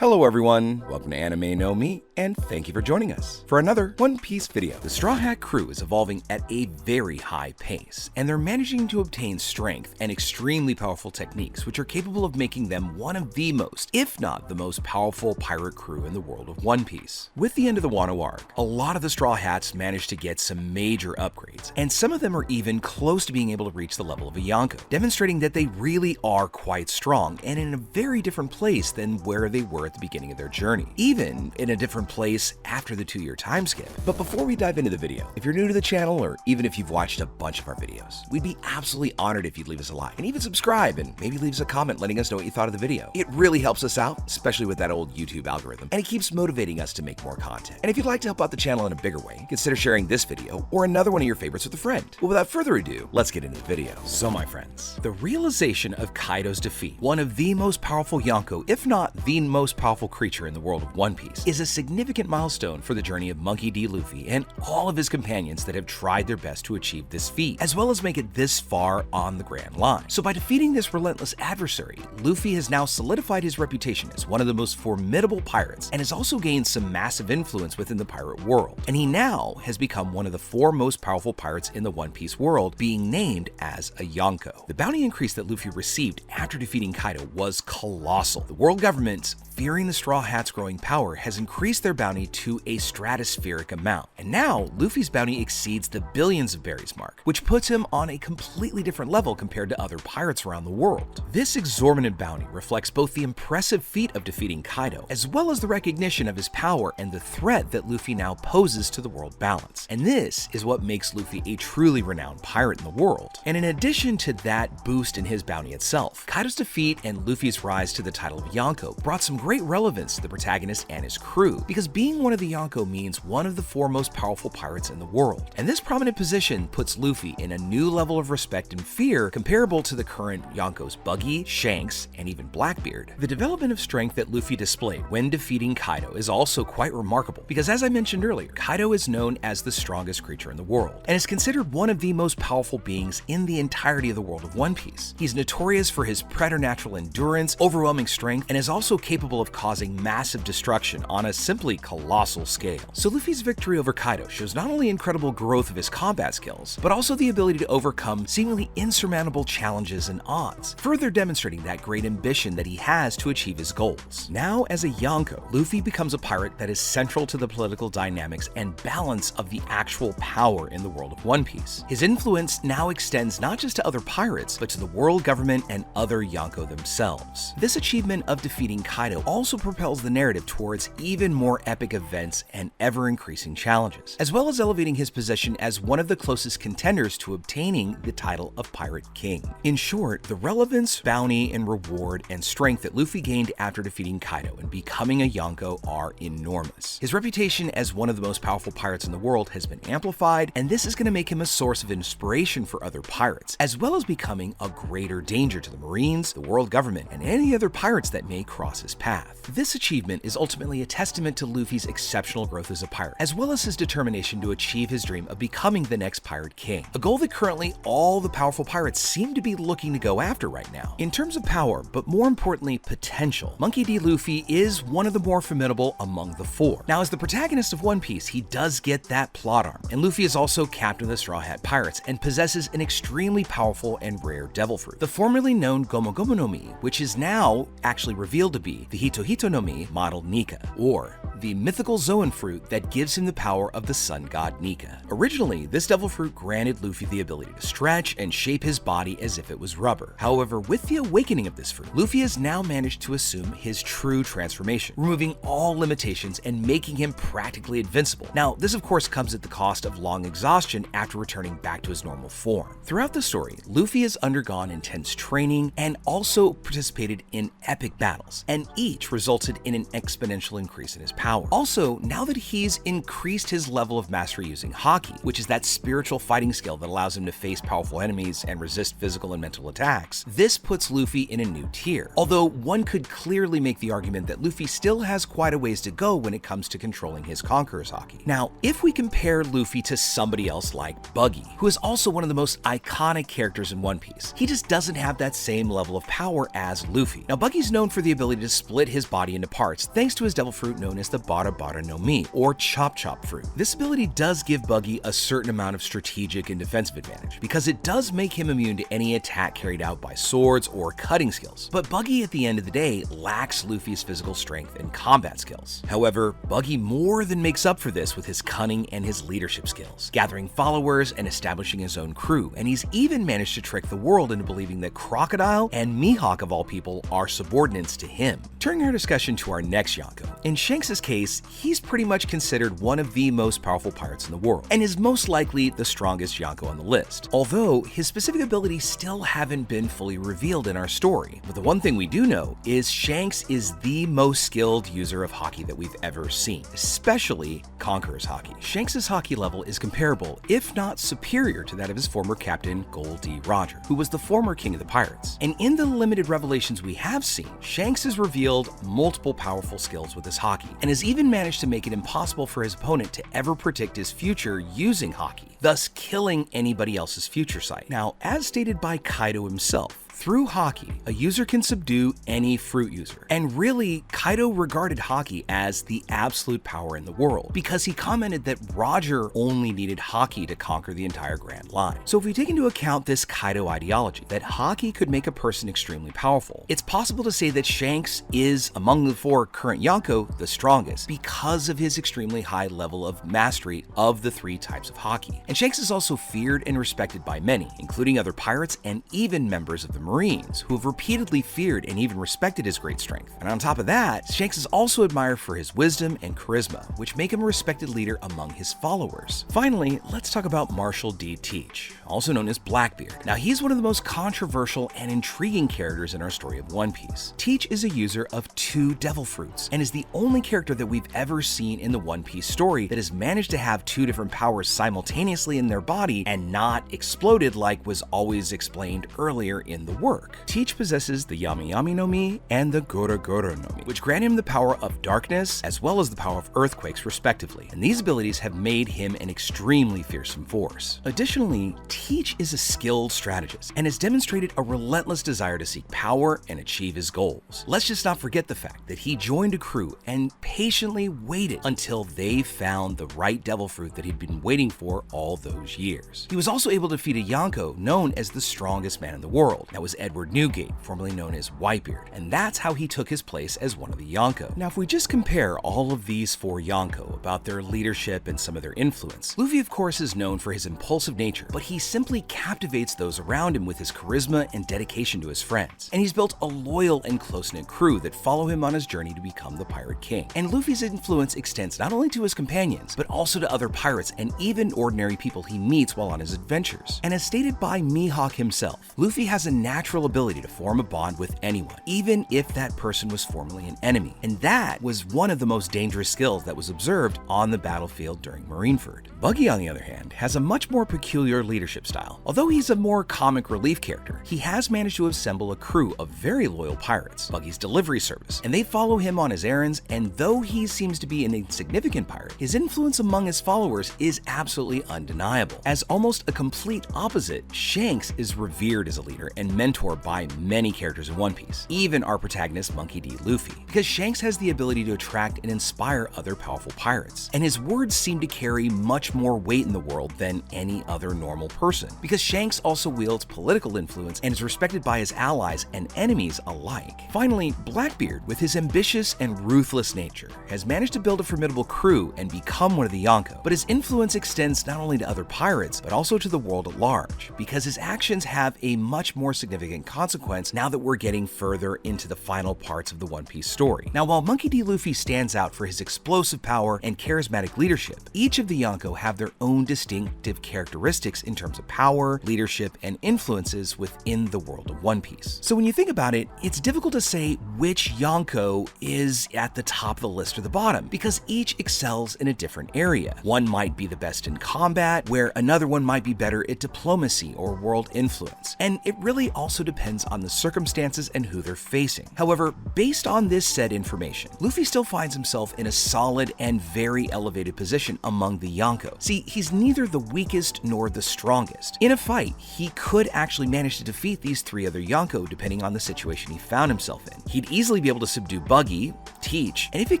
Hello everyone, welcome to Anime No Me, and thank you for joining us for another One Piece video. The Straw Hat crew is evolving at a very high pace, and they're managing to obtain strength and extremely powerful techniques which are capable of making them one of the most, if not the most powerful pirate crew in the world of One Piece. With the end of the Wano arc, a lot of the Straw Hats managed to get some major upgrades, and some of them are even close to being able to reach the level of a Yonkou, demonstrating that they really are quite strong and in a very different place than where they were at the beginning of their journey, even in a different place after the 2-year time skip. But before we dive into the video, if you're new to the channel or even if you've watched a bunch of our videos, we'd be absolutely honored if you'd leave us a like and even subscribe and maybe leave us a comment letting us know what you thought of the video. It really helps us out, especially with that old YouTube algorithm, and it keeps motivating us to make more content. And if you'd like to help out the channel in a bigger way, consider sharing this video or another one of your favorites with a friend. But without further ado, let's get into the video. So my friends, the realization of Kaido's defeat, one of the most powerful Yonkou, if not the most powerful creature in the world of One Piece, is a significant milestone for the journey of Monkey D. Luffy and all of his companions that have tried their best to achieve this feat, as well as make it this far on the Grand Line. So by defeating this relentless adversary, Luffy has now solidified his reputation as one of the most formidable pirates and has also gained some massive influence within the pirate world. And he now has become one of the 4 most powerful pirates in the One Piece world, being named as a Yonkou. The bounty increase that Luffy received after defeating Kaido was colossal. The world government, fearing the Straw Hats' growing power, has increased their bounty to a stratospheric amount. And now, Luffy's bounty exceeds the billions of berries mark, which puts him on a completely different level compared to other pirates around the world. This exorbitant bounty reflects both the impressive feat of defeating Kaido, as well as the recognition of his power and the threat that Luffy now poses to the world balance. And this is what makes Luffy a truly renowned pirate in the world. And in addition to that boost in his bounty itself, Kaido's defeat and Luffy's rise to the title of Yonkou brought some great relevance to the protagonist and his crew, because being one of the Yonkou means one of the 4 most powerful pirates in the world. And this prominent position puts Luffy in a new level of respect and fear comparable to the current Yonkous Buggy, Shanks, and even Blackbeard. The development of strength that Luffy displayed when defeating Kaido is also quite remarkable, because as I mentioned earlier, Kaido is known as the strongest creature in the world, and is considered one of the most powerful beings in the entirety of the world of One Piece. He's notorious for his preternatural endurance, overwhelming strength, and is also capable of causing massive destruction on a simply colossal scale. So Luffy's victory over Kaido shows not only incredible growth of his combat skills, but also the ability to overcome seemingly insurmountable challenges and odds, further demonstrating that great ambition that he has to achieve his goals. Now, as a Yonkou, Luffy becomes a pirate that is central to the political dynamics and balance of the actual power in the world of One Piece. His influence now extends not just to other pirates, but to the world government and other Yonkou themselves. This achievement of defeating Kaido also propels the narrative towards even more epic events and ever-increasing challenges, as well as elevating his position as one of the closest contenders to obtaining the title of Pirate King. In short, the relevance, bounty, and reward and strength that Luffy gained after defeating Kaido and becoming a Yonkou are enormous. His reputation as one of the most powerful pirates in the world has been amplified, and this is going to make him a source of inspiration for other pirates, as well as becoming a greater danger to the Marines, the world government, and any other pirates that may cross his path. This achievement is ultimately a testament to Luffy's exceptional growth as a pirate, as well as his determination to achieve his dream of becoming the next Pirate King, a goal that currently all the powerful pirates seem to be looking to go after right now. In terms of power, but more importantly potential, Monkey D. Luffy is one of the more formidable among the 4. Now, as the protagonist of One Piece, he does get that plot arm, and Luffy is also captain of the Straw Hat Pirates and possesses an extremely powerful and rare devil fruit, the formerly known Gomu Gomu no Mi, which is now actually revealed to be the Hito Hito no Mi modeled Nika, or the mythical Zoan fruit that gives him the power of the sun god Nika. Originally, this devil fruit granted Luffy the ability to stretch and shape his body as if it was rubber. However, with the awakening of this fruit, Luffy has now managed to assume his true transformation, removing all limitations and making him practically invincible. Now, this of course comes at the cost of long exhaustion after returning back to his normal form. Throughout the story, Luffy has undergone intense training and also participated in epic battles, and each resulted in an exponential increase in his power. power. Also, now that he's increased his level of mastery using haki, which is that spiritual fighting skill that allows him to face powerful enemies and resist physical and mental attacks, this puts Luffy in a new tier. Although one could clearly make the argument that Luffy still has quite a ways to go when it comes to controlling his Conqueror's haki. Now, if we compare Luffy to somebody else like Buggy, who is also one of the most iconic characters in One Piece, he just doesn't have that same level of power as Luffy. Now, Buggy's known for the ability to split his body into parts thanks to his devil fruit known as the animenomi, or Chop Chop fruit. This ability does give Buggy a certain amount of strategic and defensive advantage, because it does make him immune to any attack carried out by swords or cutting skills. But Buggy, at the end of the day, lacks Luffy's physical strength and combat skills. However, Buggy more than makes up for this with his cunning and his leadership skills, gathering followers and establishing his own crew, and he's even managed to trick the world into believing that Crocodile and Mihawk, of all people, are subordinates to him. Turning our discussion to our next Yonko. In Shanks' case, he's pretty much considered one of the most powerful pirates in the world, and is most likely the strongest Yonko on the list, although his specific abilities still haven't been fully revealed in our story. But the one thing we do know is Shanks is the most skilled user of haki that we've ever seen, especially Conqueror's haki. Shanks' haki level is comparable, if not superior, to that of his former captain, Gold D. Roger, who was the former king of the pirates. And in the limited revelations we have seen, Shanks has revealed multiple powerful skills with his haki, and has even managed to make it impossible for his opponent to ever predict his future using haki, thus killing anybody else's future sight. Now, as stated by Kaido himself, through haki, a user can subdue any fruit user. And really, Kaido regarded haki as the absolute power in the world, because he commented that Roger only needed haki to conquer the entire Grand Line. So if we take into account this Kaido ideology, that haki could make a person extremely powerful, it's possible to say that Shanks is, among the four current Yonko, the strongest, because of his extremely high level of mastery of the three types of haki. And Shanks is also feared and respected by many, including other pirates and even members of the Marines, who have repeatedly feared and even respected his great strength. And on top of that, Shanks is also admired for his wisdom and charisma, which make him a respected leader among his followers. Finally, let's talk about Marshall D. Teach, also known as Blackbeard. Now, he's one of the most controversial and intriguing characters in our story of One Piece. Teach is a user of 2 devil fruits, and is the only character that we've ever seen in the One Piece story that has managed to have 2 different powers simultaneously in their body and not exploded like was always explained earlier in the work. Teach possesses the animenomi and the animenomi, which grant him the power of darkness as well as the power of earthquakes respectively, and these abilities have made him an extremely fearsome force. Additionally, Teach is a skilled strategist and has demonstrated a relentless desire to seek power and achieve his goals. Let's just not forget the fact that he joined a crew and patiently waited until they found the right devil fruit that he'd been waiting for all those years. He was also able to defeat a Yonko known as the strongest man in the world. That was Edward Newgate, formerly known as Whitebeard, and that's how he took his place as one of the Yonko. Now, if we just compare all of these 4 Yonko about their leadership and some of their influence, Luffy of course is known for his impulsive nature, but he simply captivates those around him with his charisma and dedication to his friends. And he's built a loyal and close-knit crew that follow him on his journey to become the Pirate King. And Luffy's influence extends not only to his companions, but also to other pirates and even ordinary people he meets while on his adventures. And as stated by Mihawk himself, Luffy has a natural ability to form a bond with anyone, even if that person was formerly an enemy. And that was one of the most dangerous skills that was observed on the battlefield during Marineford. Buggy, on the other hand, has a much more peculiar leadership style. Although he's a more comic relief character, he has managed to assemble a crew of very loyal pirates, Buggy's delivery service, and they follow him on his errands, and though he seems to be an insignificant pirate, his influence among his followers is absolutely undeniable. As almost a complete opposite, Shanks is revered as a leader and mentor by many characters in One Piece, even our protagonist Monkey D. Luffy, because Shanks has the ability to attract and inspire other powerful pirates, and his words seem to carry much more weight in the world than any other normal person, because Shanks also wields political influence and is respected by his allies and enemies alike. Finally, Blackbeard, with his ambitious and ruthless nature, has managed to build a formidable crew and become one of the Yonko, but his influence extends not only to other pirates, but also to the world at large, because his actions have a much more significant significant consequence now that we're getting further into the final parts of the One Piece story. Now, while Monkey D. Luffy stands out for his explosive power and charismatic leadership, each of the Yonko have their own distinctive characteristics in terms of power, leadership, and influences within the world of One Piece. So when you think about it, it's difficult to say which Yonko is at the top of the list or the bottom, because each excels in a different area. One might be the best in combat, where another one might be better at diplomacy or world influence. And it really also depends on the circumstances and who they're facing. However, based on this said information, Luffy still finds himself in a solid and very elevated position among the Yonko. See, he's neither the weakest nor the strongest. In a fight, he could actually manage to defeat these three other Yonko depending on the situation he found himself in. He'd easily be able to subdue Buggy, Teach, and if it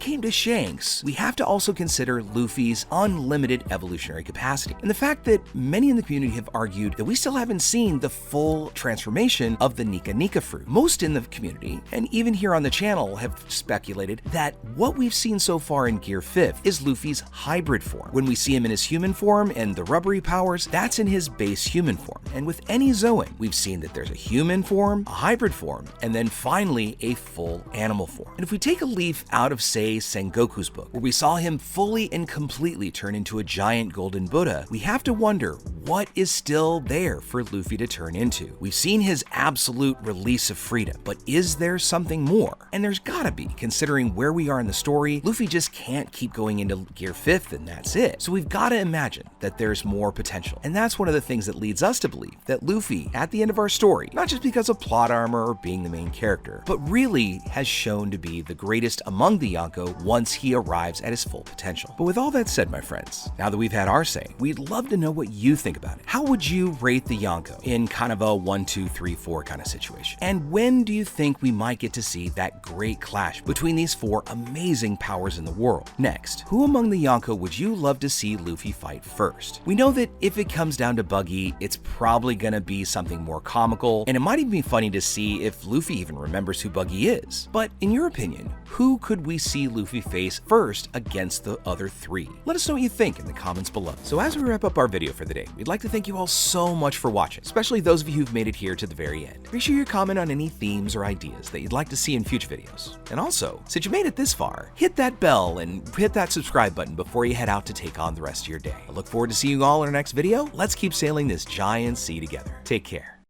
came to Shanks, we have to also consider Luffy's unlimited evolutionary capacity, and the fact that many in the community have argued that we still haven't seen the full transformation of the Nika Nika fruit. Most in the community, and even here on the channel, have speculated that what we've seen so far in Gear 5th is Luffy's hybrid form. When we see him in his human form and the rubbery powers, that's in his base human form. And with any Zoan, we've seen that there's a human form, a hybrid form, and then finally a full animal form. And if we take a leaf out of, say, Sengoku's book, where we saw him fully and completely turn into a giant golden Buddha, we have to wonder what is still there for Luffy to turn into. We've seen his absolute release of freedom, but is there something more? And there's gotta be, considering where we are in the story. Luffy just can't keep going into Gear 5th and that's it. So we've gotta imagine that there's more potential. And that's one of the things that leads us to believe that Luffy, at the end of our story, not just because of plot armor or being the main character, but really has shown to be the greatest among the Yonko once he arrives at his full potential. But with all that said, my friends, now that we've had our say, we'd love to know what you think about it. How would you rate the Yonko in kind of a 1, 2, 3, 4 kind of situation? And when do you think we might get to see that great clash between these four amazing powers in the world? Next, who among the Yonko would you love to see Luffy fight first? We know that if it comes down to Buggy, it's probably gonna be something more comical, and it might even be funny to see if Luffy even remembers who Buggy is. But in your opinion, who could we see Luffy face first against the other three? Let us know what you think in the comments below. So as we wrap up our video for the day, we'd like to thank you all so much for watching, especially those of you who've made it here to the very end. Be sure you comment on any themes or ideas that you'd like to see in future videos. And also, since you made it this far, hit that bell and hit that subscribe button before you head out to take on the rest of your day. I look forward to seeing you all in our next video. Let's keep sailing this giant sea together. Take care.